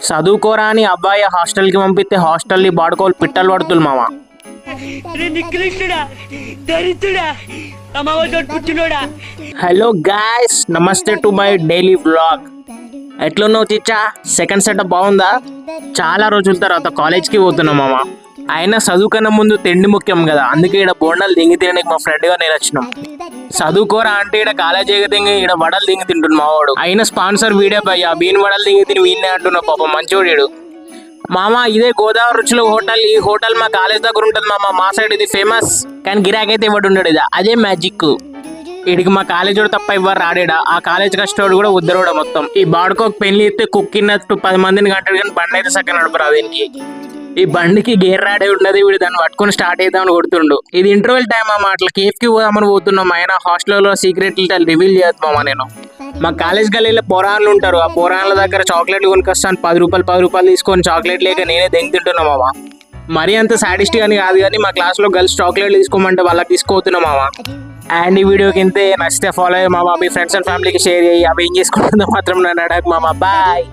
చదువుకోరా అని అబ్బాయి హాస్టల్కి పంపిస్తే హాస్టల్ని బాడుకోవాలి పిట్టలు పడుతుంది మామ. హలో గాయ్స్, నమస్తే టు మై డైలీ వ్లాగ్. ఎట్లున్నావు చిచ్చా? సెకండ్ సెటప్ బాగుందా? చాలా రోజుల తర్వాత కాలేజ్కి పోతున్నాం మామ. అయినా చదువు కన్నా ముందు తిండి ముఖ్యం కదా, అందుకే ఇక్కడ బోండాలు దింగి తినడానికి మా ఫ్రెండ్గా నేను వచ్చినాం. చదువుకోరా అంటే ఇక్కడ కాలేజీ దింగి ఇక్కడ వడలు దింగి తింటున్నా మావాడు. అయినా స్పాన్సర్ వీడియో పయ్యా బీన్ వడలు దింగి తిని వీడినే అంటున్నా పాపం మంచోడు మామ. ఇదే గోదావరి రుచుల హోటల్. ఈ హోటల్ మా కాలేజ్ దగ్గర ఉంటుంది మామ. మా సైడ్ ఇది ఫేమస్, కానీ గిరాకైతే ఇవ్వడు ఉండడు. ఇది అదే మ్యాజిక్. వీడికి మా కాలేజ్ తప్ప ఇవ్వరు రాడేడా. ఆ కాలేజ్ కష్టోడు కూడా ఉద్దరోడ మొత్తం. ఈ బాడుకోకి పెళ్లి ఇస్తే కుక్కిన్నట్టు 10 మందిని కంటాడు, కానీ బండి అయితే సక్క నడపరా దీనికి. ఈ బండికి గేర్ రాడే ఉన్నది. వీడు దాన్ని పట్టుకుని స్టార్ట్ అవుతామని కొడుతుండు. ఇది ఇంటర్వెల్ టైం అమ్మ. అట్లా కేఫ్కి పోదామని పోతున్నాం. అయినా హాస్టల్లో సీక్రెట్ రివీల్ చేద్దామా నేను. మా కాలేజ్ గల్లీలో పోరాన్లు ఉంటారు. ఆ పోరాన్ల దగ్గర చాక్లెట్లు కొనుకొస్తాను. 10 రూపాయలు తీసుకొని చాక్లెట్ లేక నేనే దెంగి తింటున్నా మామ. మరీ అంత సాడిస్ట్ అని కాదు, కానీ మా క్లాస్లో గర్ల్స్ చాక్లెట్లు తీసుకోమంటే వాళ్ళకి తీసుకోతున్నాం మామ. అండ్ ఈ వీడియోకి ఇంతే. నచ్చితే ఫాలో అయ్యి మామ. మీ ఫ్రెండ్స్ అండ్ ఫ్యామిలీకి షేర్ చేయి. అవి ఏం చేసుకుంటుందో మాత్రం నన్ను అడగ మామ. బాయ్.